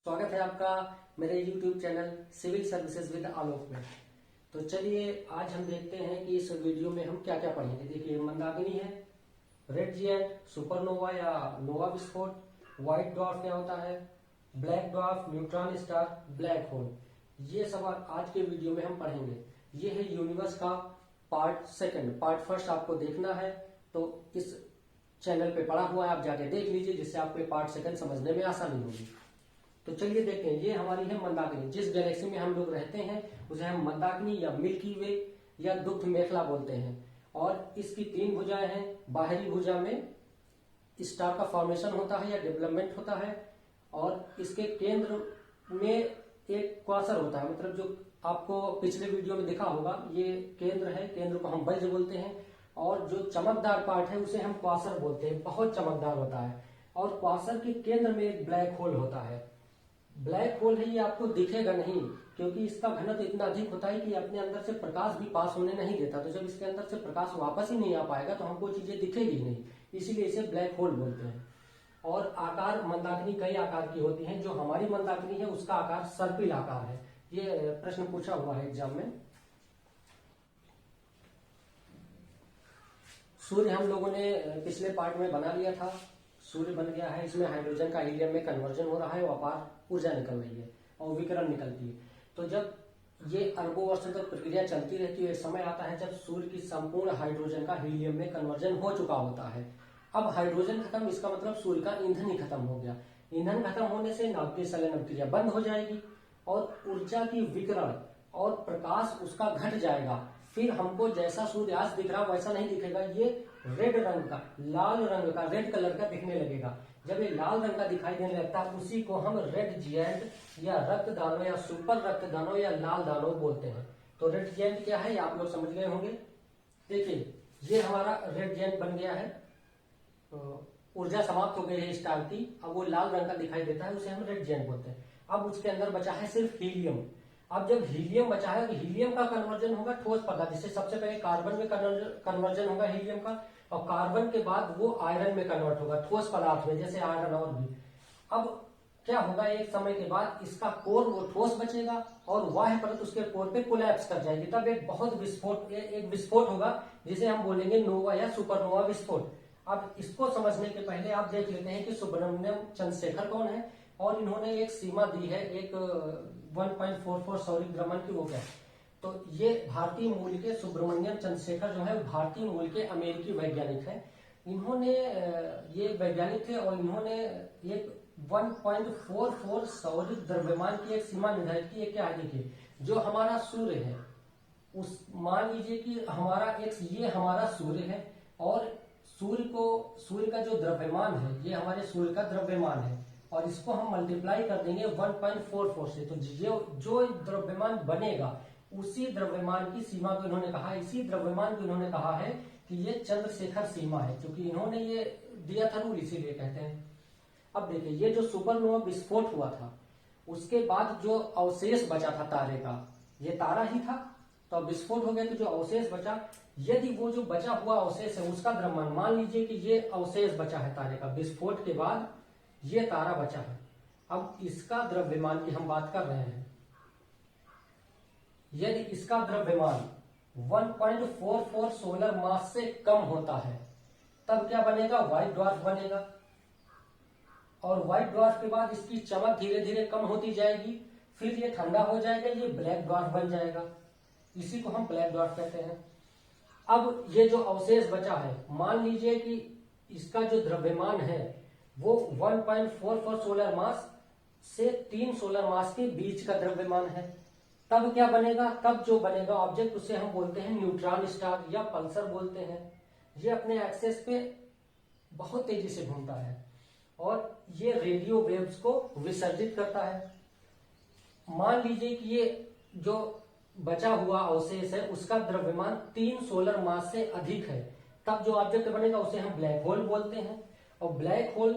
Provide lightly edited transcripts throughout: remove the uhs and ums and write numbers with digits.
स्वागत है आपका मेरे YouTube channel civil services with Alok में। तो चलिए आज हम देखते हैं कि इस वीडियो में हम क्या क्या पढ़ेंगे। देखिए मंदाकिनी है, रेड जिएंट, सुपरनोवा या नोवा विस्फोट, व्हाइट ड्वार्फ क्या होता है, black dwarf, neutron star, black hole, ये सब आज के वीडियो में हम पढ़ेंगे। ये है यूनिवर्स का पार्ट सेकंड। पार्ट फर्स्ट आपको देखना है तो इस चैनल पे पढ़ा हुआ है, आप जाके देख लीजिए, जिससे आपको पार्ट सेकंड समझने में आसानी होगी। तो चलिए देखते हैं। ये हमारी है मंदाकिनी। जिस गैलेक्सी में हम लोग रहते हैं उसे हम मंदाकिनी या मिल्की वे या दुग्ध मेखला बोलते हैं। और इसकी 3 भुजाएं हैं। बाहरी भुजा में स्टार का फॉर्मेशन होता है या डेवलपमेंट होता है, और इसके केंद्र में एक क्वासर होता है। मतलब जो आपको पिछले वीडियो में दिखा होगा, ये केंद्र है, केंद्र को हम बल्ज बोलते हैं। और जो चमकदार पार्ट है उसे हम क्वासर बोलते हैं, बहुत चमकदार होता है। और क्वासर के केंद्र में एक ब्लैक होल होता है। ब्लैक होल है, ये आपको दिखेगा नहीं क्योंकि इसका घनत्व इतना अधिक होता है कि अपने अंदर से प्रकाश भी पास होने नहीं देता। तो जब इसके अंदर से प्रकाश वापस ही नहीं आ पाएगा तो हमको चीजें दिखेगी नहीं, इसीलिए इसे ब्लैक होल बोलते हैं। और आकार मंदाकिनी कई आकार की होती है। जो हमारी मंदाकिनी है उसका आकार सर्पिल आकार है। ये प्रश्न पूछा हुआ है एग्जाम में। सूर्य हम लोगों ने पिछले पार्ट में बना लिया था। सूर्य बन गया है, इसमें हाइड्रोजन का हीलियम में कन्वर्जन हो रहा है, और अपार ऊर्जा निकल रही है और विकिरण निकलती है। तो जब ये अरबों वर्षों तक प्रक्रिया चलती रहती है, समय आता है जब सूर्य की संपूर्ण हाइड्रोजन का हीलियम में कन्वर्जन हो चुका होता है। अब हाइड्रोजन खत्म, इसका मतलब सूर्य का ईंधन ही खत्म हो गया। ईंधन खत्म होने से नाभिकीय संलयन क्रिया बंद हो जाएगी और ऊर्जा की विकिरण और प्रकाश उसका घट जाएगा। फिर हमको जैसा सूर्य आज दिख रहा वैसा नहीं दिखेगा, ये रेड रंग का, लाल रंग का, रेड कलर का दिखने लगेगा। जब ये लाल रंग का दिखाई देने लगता है उसी को हम रेड जिएंट या रक्त दानव या सुपर रक्त दानव या लाल दानव बोलते हैं। तो रेड जिएंट क्या है ये आप लोग समझ गए होंगे। देखिए ये हमारा रेड जिएंट बन गया है, ऊर्जा समाप्त हो गई है स्टार की, अब वो लाल रंग का दिखाई देता है, उसे हम रेड जिएंट बोलते हैं। अब उसके अंदर बचा है सिर्फ हीलियम। अब जब हीलियम बचा है तो हीलियम का कन्वर्जन होगा ठोस पदार्थ, जिससे सबसे पहले कार्बन में कन्वर्जन होगा हीलियम का, और कार्बन के बाद वो आयरन में कन्वर्ट होगा, ठोस पदार्थ में, जैसे आयरन और भी। अब क्या होगा, एक समय के बाद इसका कोर वो ठोस बचेगा और बाह्य परत उसके कोर पे कोलैप्स कर जाएगी। तब एक बहुत एक विस्फोट होगा जिसे हम बोलेंगे नोवा या सुपरनोवा विस्फोट। अब इसको समझने के पहले आप देख लेते हैं कि सुब्रमण्यम चंद्रशेखर कौन है, और इन्होंने एक सीमा दी है, एक 1.44 सौरिक द्रव्यमान की, वो क्या है। तो ये भारतीय मूल के सुब्रमण्यम चंद्रशेखर जो है भारतीय मूल के अमेरिकी वैज्ञानिक हैं। इन्होंने ये वैज्ञानिक थे और इन्होंने एक 1.44 सौरिक द्रव्यमान की एक सीमा निर्धारित की है। क्या है, देखिए जो हमारा सूर्य है, उस मान लीजिए कि हमारा ये हमारा सूर्य है, और सूर्य का जो द्रव्यमान है ये हमारे सूर्य का द्रव्यमान है, और इसको हम मल्टीप्लाई कर देंगे 1.44 से। तो जो द्रव्यमान बनेगा उसी द्रव्यमान की सीमा को इन्होंने कहा, इसी द्रव्यमान को इन्होंने कहा है कि ये चंद्रशेखर सीमा है, क्योंकि इन्होंने ये दिया था रूल, इसीलिए कहते हैं। अब देखिए ये जो सुपरनोवा विस्फोट हुआ था उसके बाद जो अवशेष बचा था तारे का, ये तारा ही था, तो विस्फोट हो गया तो जो अवशेष बचा, यदि वो जो बचा हुआ अवशेष है उसका द्रव्यमान, मान लीजिए कि ये अवशेष बचा है तारे का, विस्फोट के बाद ये तारा बचा है, अब इसका द्रव्यमान की हम बात कर रहे हैं। यदि इसका द्रव्यमान 1.44 सोलर मास से कम होता है तब क्या बनेगा, व्हाइट ड्वार्फ बनेगा। और व्हाइट ड्वार्फ के बाद इसकी चमक धीरे धीरे कम होती जाएगी, फिर ये ठंडा हो जाएगा, ये ब्लैक ड्वार्फ बन जाएगा, इसी को हम ब्लैक ड्वार्फ कहते हैं। अब ये जो अवशेष बचा है, मान लीजिए कि इसका जो द्रव्यमान है वो 1.44 सोलर मास से 3 सोलर मास के बीच का द्रव्यमान है, तब क्या बनेगा, तब जो बनेगा ऑब्जेक्ट उसे हम बोलते हैं न्यूट्रॉन स्टार या पल्सर बोलते हैं। ये अपने एक्सेस पे बहुत तेजी से घूमता है और ये रेडियो वेव्स को विसर्जित करता है। मान लीजिए कि ये जो बचा हुआ अवशेष है उसका द्रव्यमान 3 सोलर मास से अधिक है, तब जो ऑब्जेक्ट बनेगा उसे हम ब्लैक होल बोलते हैं। और ब्लैक होल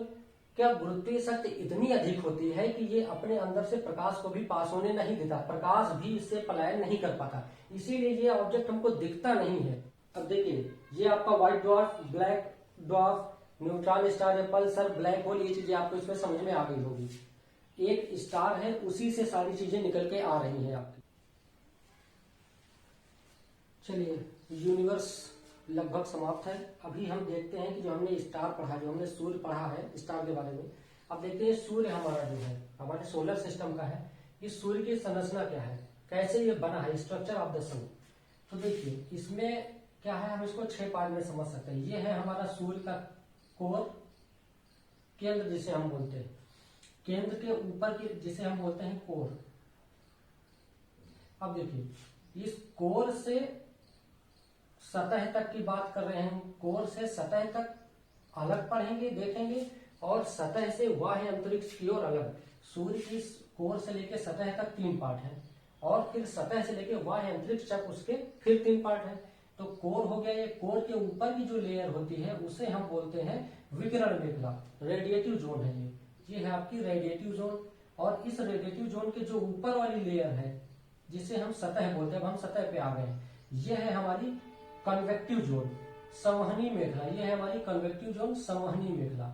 क्या गुरुत्वीय शक्ति इतनी अधिक होती है कि ये अपने अंदर से प्रकाश को भी पास होने नहीं देता, प्रकाश भी इससे पलायन नहीं कर पाता, इसीलिए ये ऑब्जेक्ट हमको दिखता नहीं है। अब देखिए ये आपका white dwarf, black dwarf, neutron star, Pulsar, black hole, ये चीजें आपको इसमें समझ में आ गई होगी। एक स्टार है, उसी से सारी चीजें निकल के आ रही हैं आपकी। चलिए, यूनिवर्स लगभग समाप्त है। अभी हम देखते हैं कि जो हमने स्टार पढ़ा, जो हमने सूर्य पढ़ा है स्टार के बारे में, अब देखते हैं सूर्य हमारा जो है हमारे सोलर सिस्टम का है, इस सूर्य की संरचना क्या है, कैसे ये बना है, स्ट्रक्चर ऑफ द सन। तो देखिए इसमें क्या है, हम इसको 6 पार्ट में समझ सकते हैं। ये है हमारा सूर्य का कोर, केंद्र जिसे हम बोलते हैं, केंद्र के ऊपर की जिसे हम बोलते हैं कोर। अब देखिए इस कोर से सतह तक की बात कर रहे हैं, कोर से सतह तक अलग पढ़ेंगे देखेंगे, और सतह से बाह्य अंतरिक्ष की ओर अलग। सूर्य की कोर से लेकर सतह तक 3 पार्ट हैं, और फिर सतह से लेकर बाह्य अंतरिक्ष तक उसके फिर 3 पार्ट हैं। तो कोर हो गया, ये कोर के ऊपर की जो लेयर होती है उसे हम बोलते हैं विकिरण मेखला, रेडिएटिव जोन है ये है आपकी रेडिएटिव जोन। और इस रेडिएटिव जोन के जो ऊपर वाली लेयर है जिसे हम सतह बोलते हैं, अब हम सतह पे आ गए हैं, ये है हमारी कन्वेक्टिव जोन, संवहनी मेखला। ये है हमारी कन्वेक्टिव जोन, संवहनी मेखला।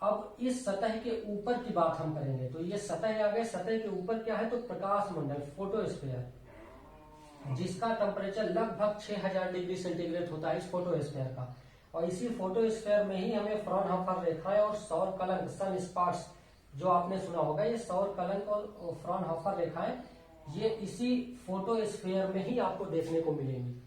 अब इस सतह के ऊपर की बात हम करेंगे, तो ये सतह आ गए, सतह के ऊपर क्या है, तो प्रकाश मंडल, फोटोस्फीयर, जिसका टेम्परेचर लगभग 6000 डिग्री सेंटीग्रेड होता है इस फोटोस्फीयर का। और इसी फोटोस्फीयर में ही हमें फ्रॉनहोफर रेखाएं और सौर कलंक, सन स्पॉट्स, जो आपने सुना होगा, ये सौर कलंक और फ्रॉनहोफर रेखाएं ये इसी फोटोस्फीयर में ही आपको देखने को मिलेंगी।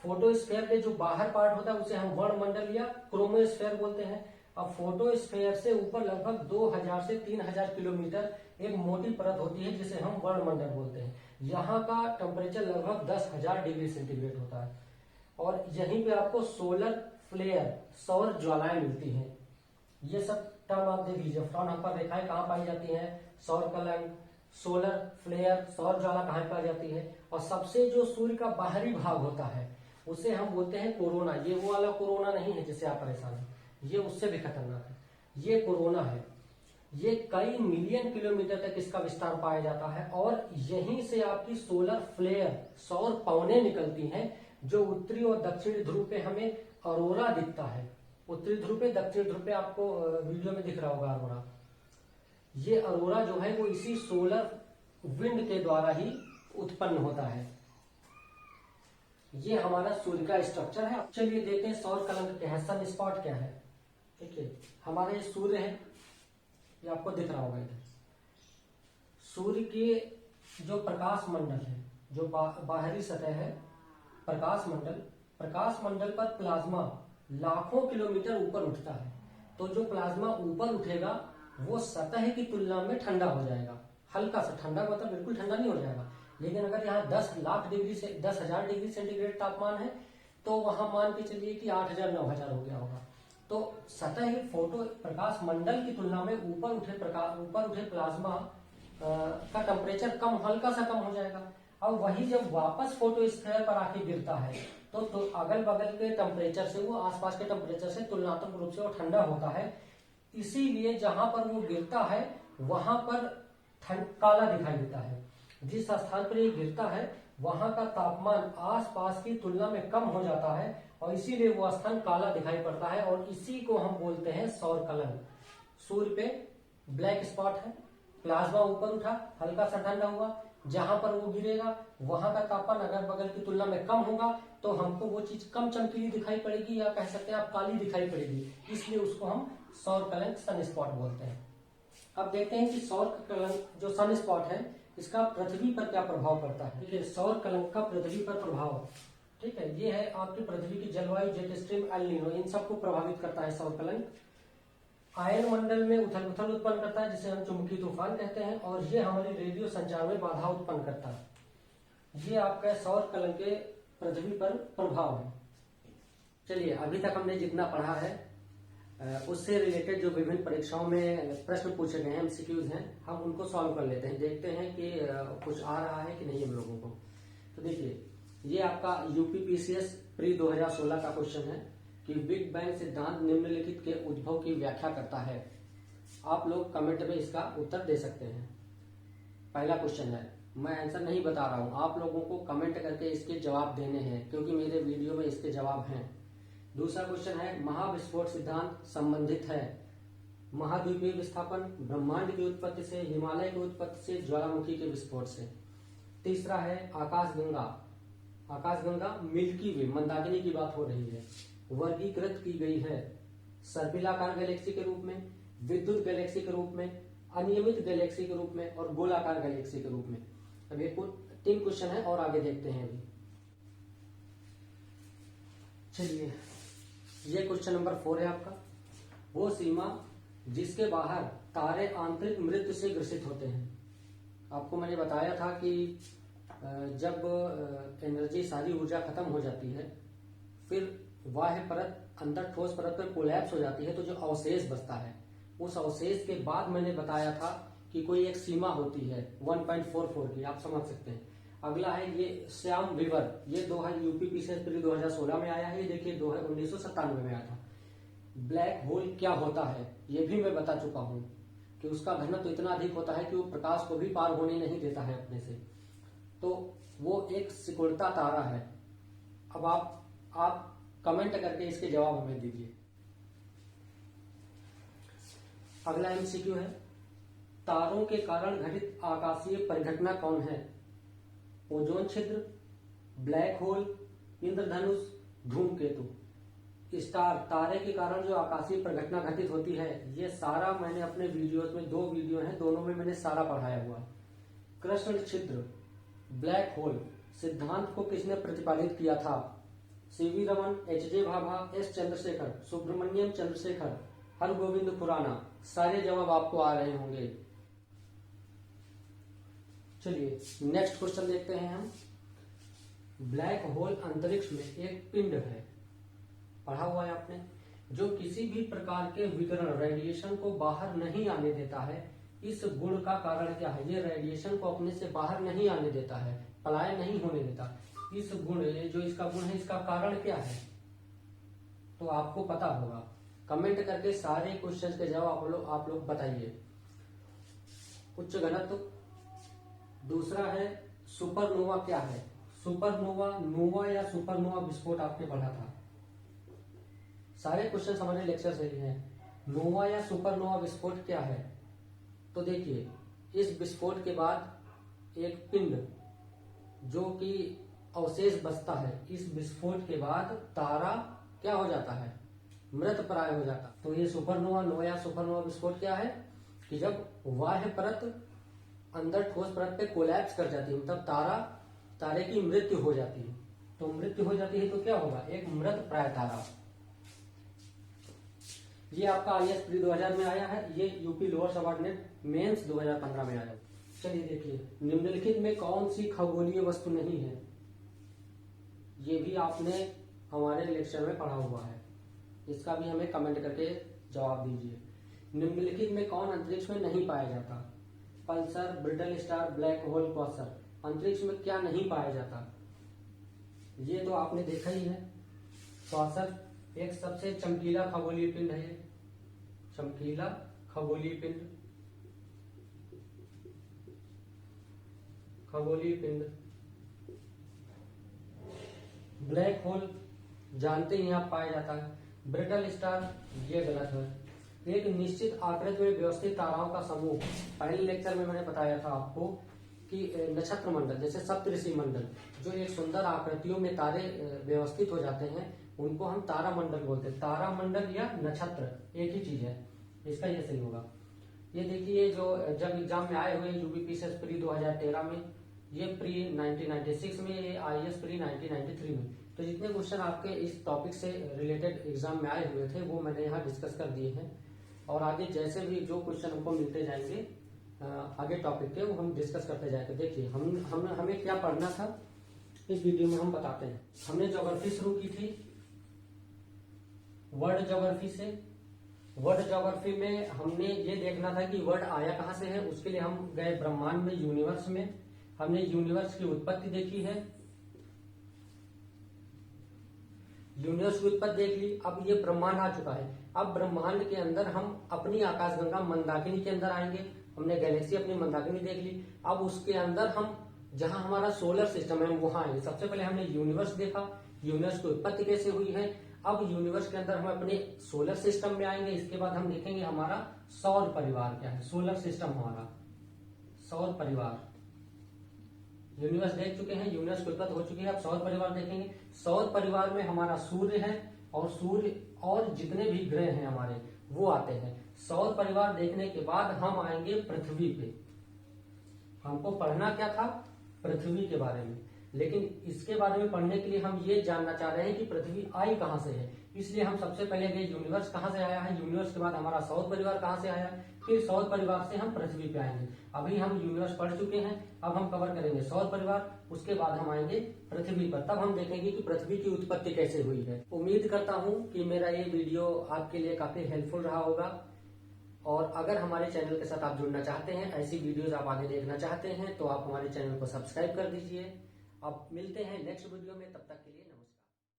फोटोस्फीयर के जो बाहर पार्ट होता है उसे हम वर्णमंडल या क्रोमोस्फीयर बोलते हैं। अब फोटोस्फीयर से ऊपर लगभग 2000 से 3000 किलोमीटर एक मोटी परत होती है जिसे हम वर्णमंडल बोलते हैं। यहाँ का टेम्परेचर लगभग 10,000 डिग्री सेंटीग्रेड होता है, और यहीं पे आपको सोलर फ्लेयर, सौर ज्वालाएं मिलती हैं। ये सब टर्म आप देख लीजिए, फ्रॉनहोफर रेखाएं कहाँ पाई जाती हैं, सौर कलंक, सोलर फ्लेयर, सौर ज्वाला कहाँ पाई जाती है। और सबसे जो सूर्य का बाहरी भाग होता है उसे हम बोलते हैं कोरोना। ये वो वाला कोरोना नहीं है जिससे आप परेशान हैं, ये उससे भी खतरनाक है, ये कोरोना है। ये कई मिलियन किलोमीटर तक इसका विस्तार पाया जाता है, और यहीं से आपकी सोलर फ्लेयर, सौर पवने निकलती हैं, जो उत्तरी और दक्षिणी ध्रुव पे हमें अरोरा दिखता है। उत्तरी ध्रुव पे, दक्षिणी ध्रुव पे आपको वीडियो में दिख रहा होगा अरोरा। ये अरोरा जो है वो इसी सोलर विंड के द्वारा ही उत्पन्न होता है। ये हमारा सूर्य का स्ट्रक्चर है। चलिए देखते हैं सौर कलंक क्या है, सन स्पॉट क्या है। देखिए हमारा ये सूर्य है, ये आपको दिख रहा होगा इधर। सूर्य के जो प्रकाश मंडल है, जो बाहरी सतह है, प्रकाश मंडल पर प्लाज्मा लाखों किलोमीटर ऊपर उठता है। तो जो प्लाज्मा ऊपर उठेगा वो सतह की तुलना में ठंडा हो जाएगा, हल्का सा ठंडा, मतलब बिल्कुल ठंडा नहीं हो जाएगा। लेकिन अगर यहाँ 10 लाख डिग्री से 10,000 डिग्री सेंटीग्रेड तापमान है, तो वहां मान के चलिए कि 8,000 9,000 हो गया होगा। तो सतह फोटो प्रकाश मंडल की तुलना में ऊपर उठे प्लाज्मा का टेम्परेचर कम, हल्का सा कम हो जाएगा। अब वही जब वापस फोटोस्फीयर पर आके गिरता है तो अगल बगल के टेम्परेचर से, वो आसपास के टेम्परेचर से तुलनात्मक रूप से वो ठंडा होता है। इसीलिए जहां पर वो गिरता है वहां पर काला दिखाई देता है। जिस स्थान पर ये गिरता है वहां का तापमान आसपास की तुलना में कम हो जाता है, और इसीलिए वो स्थान काला दिखाई पड़ता है, और इसी को हम बोलते हैं सौर कलंक। सूर्य पे ब्लैक स्पॉट है, प्लाज्मा ऊपर उठा, हल्का सा ठंडा हुआ, जहां पर वो गिरेगा वहां का तापमान अगर बगल की तुलना में कम होगा तो हमको वो चीज कम चमकीली दिखाई पड़ेगी, या कह सकते हैं आप काली दिखाई पड़ेगी, इसलिए उसको हम सौर कलंक, सन स्पॉट बोलते हैं। अब देखते हैं कि सौर कलंक जो सन स्पॉट है इसका पृथ्वी पर क्या प्रभाव पड़ता है। ठीक है, सौर कलंक का पृथ्वी पर प्रभाव, ठीक है, ये है आपकी पृथ्वी की जलवायु, जेट स्ट्रीम, एल नीनो, इन सबको प्रभावित करता है सौर कलंक। आयन मंडल में उथल पुथल उत्पन्न करता है जिसे हम चुंबकीय तूफान कहते हैं, और ये हमारी रेडियो संचार में बाधा उत्पन्न करता है। ये आपका सौर कलंक के पृथ्वी पर प्रभाव है। चलिए अभी तक हमने जितना पढ़ा है उससे रिलेटेड जो विभिन्न परीक्षाओं में प्रश्न पूछे गए हैं, एमसीक्यूज हैं, हम उनको सॉल्व कर लेते हैं, देखते हैं कि कुछ आ रहा है कि नहीं हम लोगों को। तो देखिए ये आपका यूपीपीसीएस प्री 2016 का क्वेश्चन है कि बिग बैंग सिद्धांत निम्नलिखित के उद्भव की व्याख्या करता है। आप लोग कमेंट में इसका उत्तर दे सकते हैं। पहला क्वेश्चन है, मैं आंसर नहीं बता रहा हूं, आप लोगों को कमेंट करके इसके जवाब देने हैं, क्योंकि मेरे वीडियो में इसके जवाब हैं। दूसरा क्वेश्चन है, महाविस्फोट सिद्धांत संबंधित है महाद्वीपीय विस्थापन, ब्रह्मांड की उत्पत्ति से, हिमालय की उत्पत्ति से, ज्वालामुखी के विस्फोट से। तीसरा है आकाशगंगा। आकाशगंगा मिल्की वे, मंदाकिनी की बात हो रही है, वर्गीकृत की गई है सर्पिलाकार गैलेक्सी के रूप में, विद्युत गैलेक्सी के रूप में, अनियमित गैलेक्सी के रूप में और गोलाकार गैलेक्सी के रूप में। अब ये कुल 3 क्वेश्चन है और आगे देखते हैं अभी। चलिए, ये क्वेश्चन नंबर 4 है आपका। वो सीमा जिसके बाहर तारे आंतरिक मृत्यु से ग्रसित होते हैं। आपको मैंने बताया था कि जब एनर्जी सारी ऊर्जा खत्म हो जाती है, फिर बाह्य परत अंदर ठोस परत पर कोलैप्स हो जाती है, तो जो अवशेष बचता है, उस अवशेष के बाद मैंने बताया था कि कोई एक सीमा होती है 1.44 की, आप समझ सकते हैं। अगला है ये श्याम विवर, ये यूपीपीसीएस 2016 में आया है, ये देखिए 1997 में आया था। ब्लैक होल क्या होता है ये भी मैं बता चुका हूं कि उसका घनत्व इतना अधिक होता है कि वो प्रकाश को भी पार होने नहीं देता है अपने से, तो वो एक सिकुड़ता तारा है। अब आप कमेंट करके इसके जवाब हमें दीजिए। अगला एमसीक्यू है, तारों के कारण घटित आकाशीय परिघटना कौन है? ओजोन छिद्र, ब्लैक होल, इंद्रधनुष, धूमकेतु। स्टार, तारे के कारण जो आकाशीय परिघटना घटित होती है, ये सारा मैंने अपने वीडियोस में, 2 वीडियो हैं, दोनों में मैंने सारा पढ़ाया हुआ है। कृष्ण छिद्र, ब्लैक होल सिद्धांत को किसने प्रतिपादित किया था? सीवी रमन, एच.जे. भाभा, एस. चंद्रशेखर, सुब्रमण्यम चंद्रशेखर, हरगोविंद खुराना। सारे जवाब आपको आ रहे होंगे। चलिए नेक्स्ट क्वेश्चन देखते हैं हम। ब्लैक होल अंतरिक्ष में एक पिंड है, पढ़ा हुआ है आपने, जो किसी भी प्रकार के विकिरण, रेडिएशन को बाहर नहीं आने देता है। इस गुण का कारण क्या है? ये रेडिएशन को अपने से बाहर नहीं आने देता है, पलायन नहीं होने देता। इस गुण, जो इसका गुण है, इसका कारण क्या है? तो आपको पता होगा, कमेंट करके सारे क्वेश्चन के जवाब आप लोग बताइए। उच्च घनत्व। दूसरा है सुपरनोवा क्या है? सुपरनोवा, नोवा या सुपरनोवा विस्फोट आपने पढ़ा था। सारे क्वेश्चन हमारे लेक्चर से लिए हैं। नोवा या सुपरनोवा विस्फोट क्या है? तो देखिए, इस विस्फोट के बाद एक पिंड जो कि अवशेष बचता है, इस विस्फोट के बाद तारा क्या हो जाता है? मृत प्राय हो जाता। तो ये सुपरनोवा, नोवा या सुपरनोवा विस्फोट क्या है कि जब बाह्य परत अंदर ठोस परत पे कोलैप्स कर जाती है, मतलब तारे की मृत्यु हो जाती है। तो मृत्यु हो जाती है तो क्या होगा? एक मृत प्राय तारा। ये आपका IAS प्री 2000 में आया है, ये यूपी लोअर सबऑर्डिनेट मेंस 2015 में आया। चलिए देखिए, निम्नलिखित में कौन सी खगोलीय वस्तु नहीं है? ये भी आपने हमारे लेक्चर में पढ़ा हुआ है, इसका भी हमें कमेंट करके जवाब दीजिए। निम्नलिखित में कौन अंतरिक्ष में नहीं पाया जाता? Pulsar, brittle star, black hole, Quasar. अंतरिक्ष में क्या नहीं पाया जाता? ये तो आपने देखा ही है। क्वासर एक सबसे चमकीला खगोलीय पिंड है, ये चमकीला खगोलीय पिंड, खगोलीय पिंड। ब्लैक होल जानते ही आप पाया जाता है। ब्रिटल स्टार ये गलत है। एक निश्चित आकृति में व्यवस्थित ताराओं का समूह, पहले लेक्चर में मैंने बताया था आपको कि नक्षत्र मंडल, जैसे सप्तऋषि मंडल, जो एक सुंदर आकृतियों में तारे व्यवस्थित हो जाते हैं, उनको हम तारा मंडल बोलते हैं। तारा मंडल या नक्षत्र एक ही चीज है, इसका ये सही होगा। ये देखिए, जो जब एग्जाम में आए हुए यूपीपीसीएस प्री 2013 में, ये प्री 1996 में, ये IAS प्री 1993 में। तो जितने क्वेश्चन आपके इस टॉपिक से रिलेटेड एग्जाम में आए हुए थे वो मैंने यहाँ डिस्कस कर दिए हैं, और आगे जैसे भी जो क्वेश्चन हमको मिलते जाएंगे आगे टॉपिक के, वो हम डिस्कस करते जाएंगे। देखिए हमें क्या पढ़ना था इस वीडियो में हम बताते हैं। हमने ज्योग्राफी शुरू की थी वर्ल्ड ज्योग्राफी से। वर्ल्ड ज्योग्राफी में हमने ये देखना था कि वर्ल्ड आया कहाँ से है। उसके लिए हम गए ब्रह्मांड में, यूनिवर्स में। हमने यूनिवर्स की उत्पत्ति देखी है, यूनिवर्स की उत्पत्ति देख ली। अब ये ब्रह्मांड आ चुका है। अब ब्रह्मांड के अंदर हम अपनी आकाशगंगा मंदाकिनी के अंदर आएंगे। हमने गैलेक्सी अपनी मंदाकिनी देख ली। अब उसके अंदर हम जहां हमारा सोलर सिस्टम है वहां आएंगे। सबसे पहले हमने यूनिवर्स देखा, यूनिवर्स की उत्पत्ति कैसे हुई है। अब यूनिवर्स के अंदर हम अपने सोलर सिस्टम में आएंगे। इसके बाद हम देखेंगे हमारा सौर परिवार क्या है। सोलर सिस्टम हमारा सौर परिवार, यूनिवर्स देख चुके हैं, यूनिवर्स की उत्पत्ति हो चुकी है। अब सौर परिवार देखेंगे। सौर परिवार में हमारा सूर्य है और सूर्य और जितने भी ग्रह हैं हमारे वो आते हैं। सौर परिवार देखने के बाद हम आएंगे पृथ्वी पे। हमको पढ़ना क्या था? पृथ्वी के बारे में। लेकिन इसके बारे में पढ़ने के लिए हम ये जानना चाह रहे हैं कि पृथ्वी आई कहां से है। इसलिए हम सबसे पहले गए यूनिवर्स कहां से आया है, यूनिवर्स के बाद हमारा सौर परिवार कहां से आया, फिर सौर परिवार से हम पृथ्वी पे आएंगे। अभी हम यूनिवर्स पढ़ चुके हैं, अब हम कवर करेंगे सौर परिवार, उसके बाद हम आएंगे पृथ्वी पर। तब हम देखेंगे कि पृथ्वी की उत्पत्ति कैसे हुई है। उम्मीद करता हूं कि मेरा ये वीडियो आपके लिए काफी हेल्पफुल रहा होगा। और अगर हमारे चैनल के साथ आप जुड़ना चाहते हैं, ऐसी वीडियोस आप आगे देखना चाहते हैं, तो आप हमारे चैनल को सब्सक्राइब कर दीजिए। अब मिलते हैं नेक्स्ट वीडियो में, तब तक के लिए।